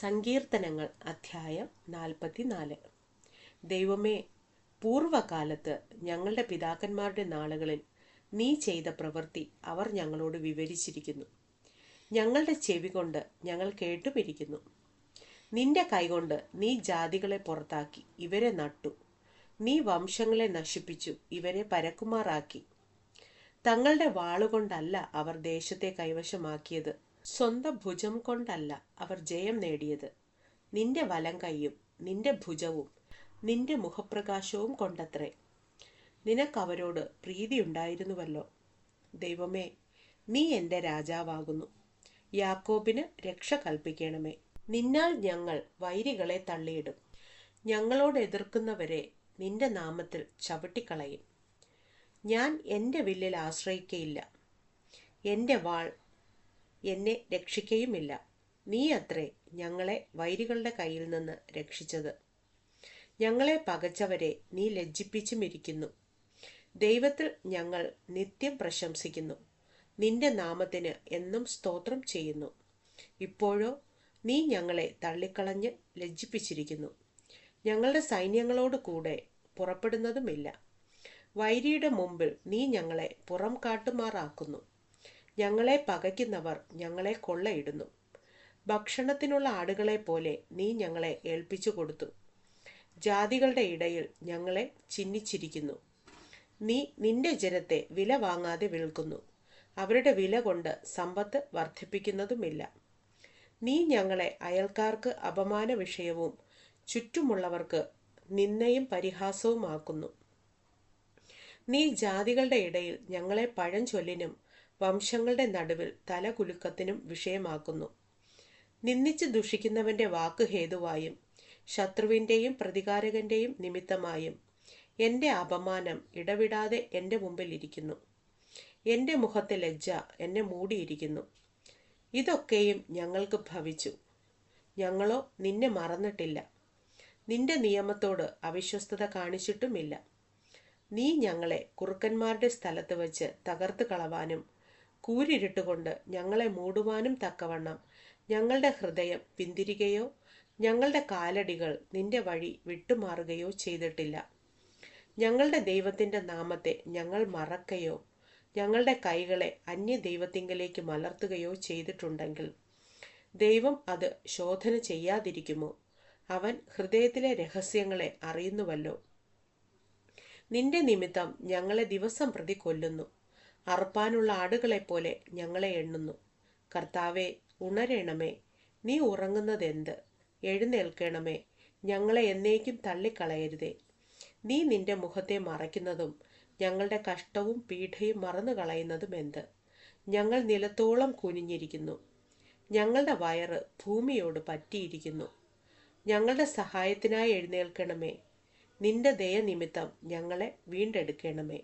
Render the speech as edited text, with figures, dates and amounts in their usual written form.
സങ്കീർത്തനങ്ങൾ അധ്യായം 44. ദൈവമേ, പൂർവകാലത്ത് ഞങ്ങളുടെ പിതാക്കന്മാരുടെ നാളുകളിൽ നീ ചെയ്ത പ്രവൃത്തി അവർ ഞങ്ങളോട് വിവരിച്ചിരിക്കുന്നു. ഞങ്ങളുടെ ചെവി കൊണ്ട് ഞങ്ങൾ കേട്ടുമിരിക്കുന്നു. നിന്റെ കൈകൊണ്ട് നീ ജാതികളെ പുറത്താക്കി ഇവരെ നട്ടു. നീ വംശങ്ങളെ നശിപ്പിച്ചു ഇവരെ പരക്കുമാറാക്കി. തങ്ങളുടെ വാളുകൊണ്ടല്ല അവർ ദേശത്തെ കൈവശമാക്കിയത്, സ്വന്തം ഭുജം കൊണ്ടല്ല അവർ ജയം നേടിയത്. നിന്റെ വലം കൈയും നിന്റെ ഭുജവും നിന്റെ മുഖപ്രകാശവും കൊണ്ടത്രേ. നിനക്കവരോട് പ്രീതിയുണ്ടായിരുന്നുവല്ലോ. ദൈവമേ, നീ എൻ്റെ രാജാവാകുന്നു. യാക്കോബിന് രക്ഷ കൽപ്പിക്കണമേ. നിന്നാൽ ഞങ്ങൾ വൈരികളെ തള്ളിയിടും. ഞങ്ങളോട് എതിർക്കുന്നവരെ നിന്റെ നാമത്തിൽ ചവിട്ടിക്കളയും. ഞാൻ എൻ്റെ വില്ലിൽ ആശ്രയിക്കയില്ല, എൻ്റെ വാൾ എന്നെ രക്ഷിക്കയുമില്ല. നീ അത്രേ ഞങ്ങളെ വൈരികളുടെ കയ്യിൽ നിന്ന് രക്ഷിച്ചത്. ഞങ്ങളെ പകച്ചവരെ നീ ലജ്ജിപ്പിച്ചുമിരിക്കുന്നു. ദൈവത്തിൽ ഞങ്ങൾ നിത്യം പ്രശംസിക്കുന്നു. നിന്റെ നാമത്തിന് എന്നും സ്തോത്രം ചെയ്യുന്നു. ഇപ്പോഴോ നീ ഞങ്ങളെ തള്ളിക്കളഞ്ഞ് ലജ്ജിപ്പിച്ചിരിക്കുന്നു. ഞങ്ങളുടെ സൈന്യങ്ങളോട് കൂടെ പുറപ്പെടുന്നതുമില്ല. വൈരിയുടെ മുമ്പിൽ നീ ഞങ്ങളെ പുറം കാട്ടുമാറാക്കുന്നു. ഞങ്ങളെ പകയ്ക്കുന്നവർ ഞങ്ങളെ കൊള്ളയിടുന്നു. ഭക്ഷണത്തിനുള്ള ആടുകളെ പോലെ നീ ഞങ്ങളെ ഏൽപ്പിച്ചു കൊടുത്തു. ജാതികളുടെ ഇടയിൽ ഞങ്ങളെ ചിഹ്നിച്ചിരിക്കുന്നു. നീ നിന്റെ ജനത്തെ വില വാങ്ങാതെ വിൽക്കുന്നു. അവരുടെ വില കൊണ്ട് സമ്പത്ത് വർദ്ധിപ്പിക്കുന്നതുമില്ല. നീ ഞങ്ങളെ അയൽക്കാർക്ക് അപമാന വിഷയവും ചുറ്റുമുള്ളവർക്ക് നിന്ദയും പരിഹാസവുമാക്കുന്നു. നീ ജാതികളുടെ ഇടയിൽ ഞങ്ങളെ പഴഞ്ചൊല്ലിനും വംശങ്ങളുടെ നടുവിൽ തലകുലുക്കത്തിനും വിഷയമാക്കുന്നു. നിന്ദിച്ച് ദുഷിക്കുന്നവന്റെ വാക്ക് ഹേതുവായും ശത്രുവിൻ്റെയും പ്രതികാരകന്റെയും നിമിത്തമായും എൻ്റെ അപമാനം ഇടവിടാതെ എൻ്റെ മുമ്പിൽ ഇരിക്കുന്നു. എൻ്റെ മുഖത്തെ ലജ്ജ എന്നെ മൂടിയിരിക്കുന്നു. ഇതൊക്കെയും ഞങ്ങൾക്ക് ഭവിച്ചു. ഞങ്ങളോ നിന്നെ മറന്നിട്ടില്ല, നിന്റെ നിയമത്തോട് അവിശ്വസ്തത കാണിച്ചിട്ടുമില്ല. നീ ഞങ്ങളെ കുറുക്കന്മാരുടെ സ്ഥലത്ത് വച്ച് തകർത്ത് കളവാനും കൂരിരുട്ടുകൊണ്ട് ഞങ്ങളെ മൂടുവാനും തക്കവണ്ണം ഞങ്ങളുടെ ഹൃദയം പിന്തിരികയോ ഞങ്ങളുടെ കാലടികൾ നിന്റെ വഴി വിട്ടുമാറുകയോ ചെയ്തിട്ടില്ല. ഞങ്ങളുടെ ദൈവത്തിൻ്റെ നാമത്തെ ഞങ്ങൾ മറക്കയോ ഞങ്ങളുടെ കൈകളെ അന്യദൈവത്തിങ്കലേക്ക് മലർത്തുകയോ ചെയ്തിട്ടുണ്ടെങ്കിൽ ദൈവം അത് ശോധന ചെയ്യാതിരിക്കുമോ? അവൻ ഹൃദയത്തിലെ രഹസ്യങ്ങളെ അറിയുന്നുവല്ലോ. നിന്റെ നിമിത്തം ഞങ്ങളെ ദിവസം പ്രതി കൊല്ലുന്നു. അറുപ്പാനുള്ള ആടുകളെപ്പോലെ ഞങ്ങളെ എണ്ണുന്നു. കർത്താവേ, ഉണരണമേ. നീ ഉറങ്ങുന്നതെന്ത്? എഴുന്നേൽക്കണമേ. ഞങ്ങളെ എന്നേക്കും തള്ളിക്കളയരുതേ. നീ നിന്റെ മുഖത്തെ മറയ്ക്കുന്നതും ഞങ്ങളുടെ കഷ്ടവും പീഡയും മറന്നു കളയുന്നതും എന്ത്? ഞങ്ങൾ നിലത്തോളം കുനിഞ്ഞിരിക്കുന്നു. ഞങ്ങളുടെ വയറ് ഭൂമിയോട് പറ്റിയിരിക്കുന്നു. ഞങ്ങളുടെ സഹായത്തിനായി എഴുന്നേൽക്കണമേ. നിന്റെ ദയ നിമിത്തം ഞങ്ങളെ വീണ്ടെടുക്കണമേ.